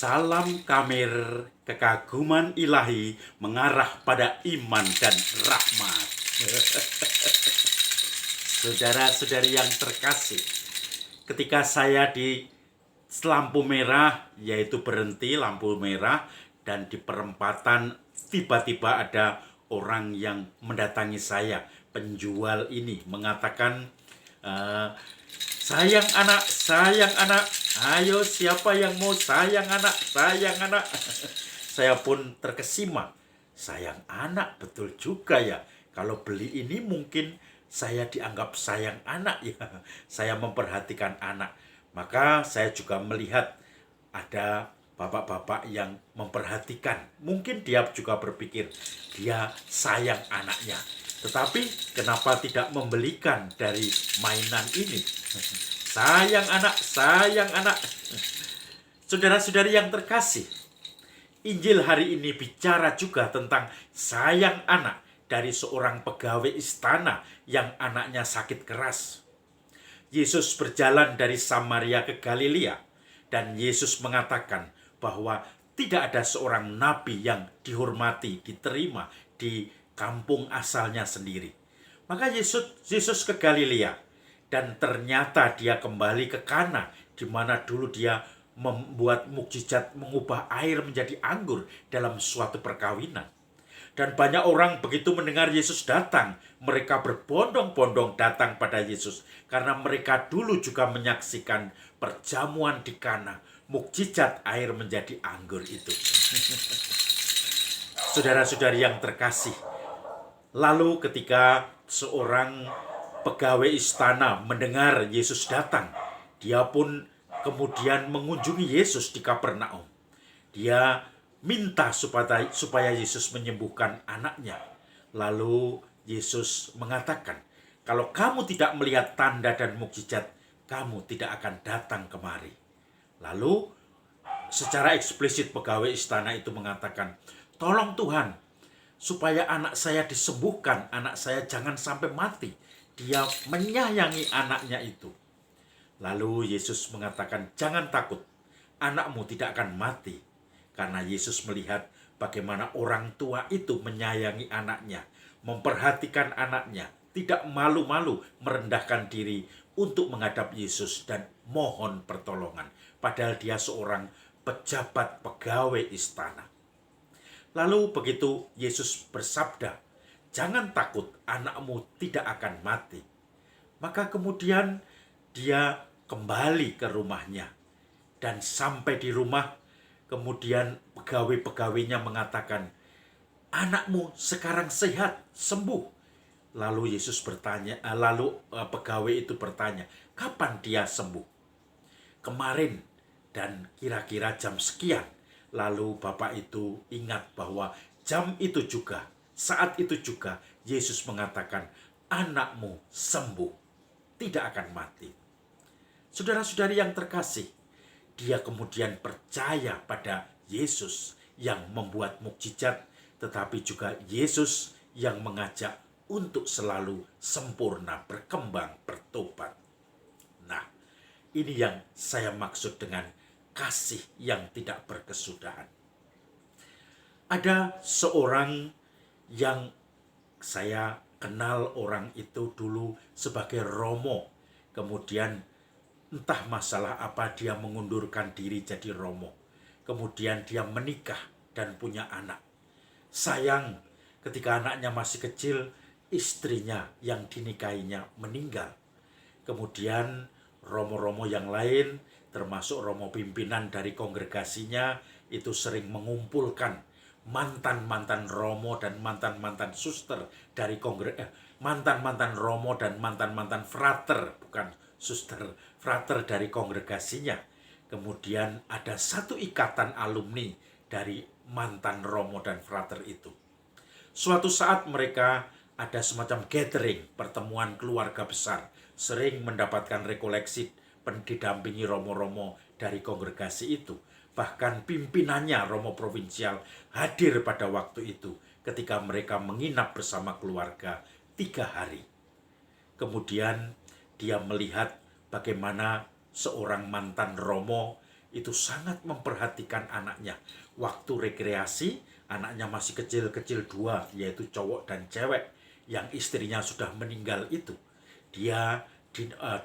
Salam Kamir, kekaguman ilahi mengarah pada iman dan rahmat. Saudara-saudari yang terkasih, ketika saya di lampu merah, yaitu berhenti lampu merah, dan di perempatan tiba-tiba ada orang yang mendatangi saya. Penjual ini mengatakan, sayang anak, ayo siapa yang mau sayang anak. Saya pun terkesima, sayang anak betul juga ya. Kalau beli ini mungkin saya dianggap sayang anak ya. Saya memperhatikan anak. Maka saya juga melihat ada bapak-bapak yang memperhatikan. Mungkin dia juga berpikir dia sayang anaknya. Tetapi kenapa tidak membelikan dari mainan ini? Sayang anak. Saudara-saudari yang terkasih, Injil hari ini bicara juga tentang sayang anak dari seorang pegawai istana yang anaknya sakit keras. Yesus berjalan dari Samaria ke Galilea, dan Yesus mengatakan bahwa tidak ada seorang nabi yang dihormati, diterima di kampung asalnya sendiri. Maka Yesus ke Galilea, dan ternyata dia kembali ke Kana, di mana dulu dia membuat mukjizat mengubah air menjadi anggur dalam suatu perkawinan. Dan banyak orang begitu mendengar Yesus datang, mereka berbondong-bondong datang pada Yesus karena mereka dulu juga menyaksikan perjamuan di Kana, mukjizat air menjadi anggur itu. Saudara-saudari yang terkasih, lalu ketika seorang pegawai istana mendengar Yesus datang, dia pun kemudian mengunjungi Yesus di Kapernaum. Dia minta supaya Yesus menyembuhkan anaknya. Lalu Yesus mengatakan, kalau kamu tidak melihat tanda dan mukjizat, kamu tidak akan datang kemari. Lalu secara eksplisit pegawai istana itu mengatakan, tolong Tuhan, supaya anak saya disembuhkan, anak saya jangan sampai mati. Dia menyayangi anaknya itu. Lalu Yesus mengatakan, jangan takut, anakmu tidak akan mati. Karena Yesus melihat bagaimana orang tua itu menyayangi anaknya, memperhatikan anaknya, tidak malu-malu merendahkan diri untuk menghadap Yesus dan mohon pertolongan. Padahal dia seorang pejabat pegawai istana. Lalu begitu Yesus bersabda, jangan takut, anakmu tidak akan mati. Maka kemudian dia kembali ke rumahnya. Dan sampai di rumah, kemudian pegawai-pegawainya mengatakan, anakmu sekarang sehat, sembuh. Lalu Yesus bertanya, pegawai itu bertanya, kapan dia sembuh? Kemarin, dan kira-kira jam sekian. Lalu bapak itu ingat bahwa jam itu juga, saat itu juga, Yesus mengatakan, anakmu sembuh, tidak akan mati. Saudara-saudari yang terkasih, dia kemudian percaya pada Yesus yang membuat mukjizat, tetapi juga Yesus yang mengajak untuk selalu sempurna, berkembang, bertobat. Nah, ini yang saya maksud dengan kasih yang tidak berkesudahan. Ada seorang yang saya kenal, orang itu dulu sebagai Romo. Kemudian entah masalah apa dia mengundurkan diri jadi Romo. Kemudian dia menikah dan punya anak. Sayang, ketika anaknya masih kecil, istrinya yang dinikahinya meninggal. Kemudian Romo-Romo yang lain, termasuk Romo pimpinan dari kongregasinya, itu sering mengumpulkan mantan-mantan Romo dan mantan-mantan suster dari mantan-mantan Romo dan mantan-mantan frater, bukan suster, frater dari kongregasinya. Kemudian ada satu ikatan alumni dari mantan Romo dan frater itu. Suatu saat mereka ada semacam gathering, pertemuan keluarga besar, sering mendapatkan rekoleksi didampingi Romo-Romo dari kongregasi itu. Bahkan pimpinannya Romo provinsial hadir pada waktu itu ketika mereka menginap bersama keluarga 3 hari. Kemudian dia melihat bagaimana seorang mantan Romo itu sangat memperhatikan anaknya. Waktu rekreasi, anaknya masih kecil-kecil dua, yaitu cowok dan cewek, yang istrinya sudah meninggal itu.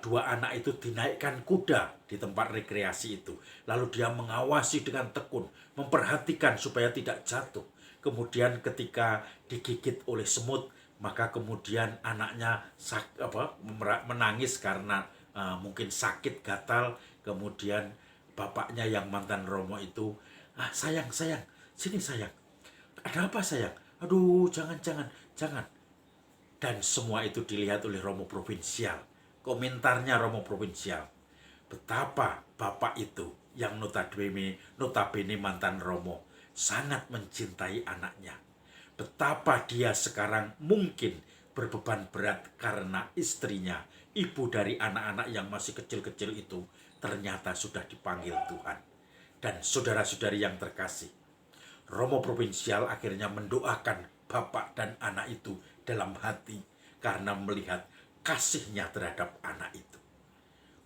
Dua anak itu dinaikkan kuda di tempat rekreasi itu. Lalu dia mengawasi dengan tekun, memperhatikan supaya tidak jatuh. Kemudian ketika digigit oleh semut, maka kemudian anaknya menangis karena mungkin sakit gatal. Kemudian bapaknya yang mantan Romo itu, sayang, sini sayang. Ada apa sayang? Aduh, jangan. Dan semua itu dilihat oleh Romo Provinsial. Komentarnya Romo Provinsial, betapa bapak itu yang notabene mantan Romo sangat mencintai anaknya. Betapa dia sekarang mungkin berbeban berat karena istrinya, ibu dari anak-anak yang masih kecil-kecil itu, ternyata sudah dipanggil Tuhan. Dan saudara-saudari yang terkasih, Romo Provinsial akhirnya mendoakan bapak dan anak itu dalam hati karena melihat kasihnya terhadap anak itu.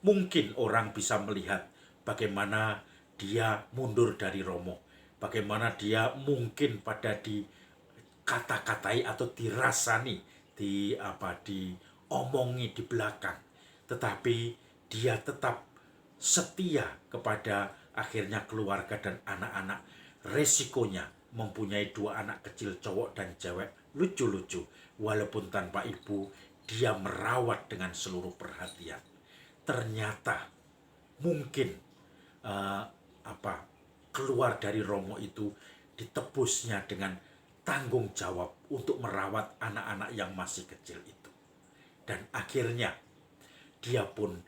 Mungkin orang bisa melihat bagaimana dia mundur dari Romo, bagaimana dia mungkin pada dikata-katai atau dirasani, diomongi di belakang, tetapi dia tetap setia kepada akhirnya keluarga dan anak-anak. Resikonya mempunyai dua anak kecil cowok dan cewek lucu-lucu, walaupun tanpa ibu, dia merawat dengan seluruh perhatian. Ternyata mungkin keluar dari Romo itu ditebusnya dengan tanggung jawab untuk merawat anak-anak yang masih kecil itu. Dan akhirnya dia pun,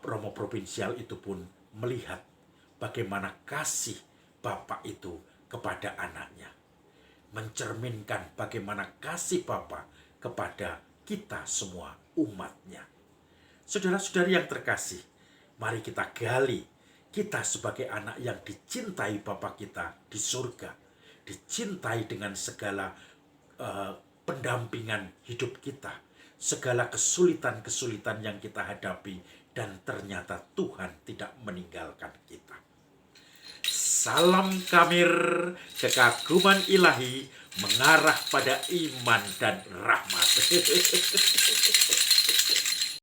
Romo Provinsial itu pun melihat bagaimana kasih bapak itu kepada anaknya, mencerminkan bagaimana kasih Bapa kepada kita semua umatnya. Saudara-saudari yang terkasih, mari kita gali kita sebagai anak yang dicintai Bapa kita di surga, dicintai dengan segala pendampingan hidup kita, segala kesulitan-kesulitan yang kita hadapi, dan ternyata Tuhan tidak meninggalkan kita. Salam Kamir, kekaguman ilahi mengarah pada iman dan rahmat.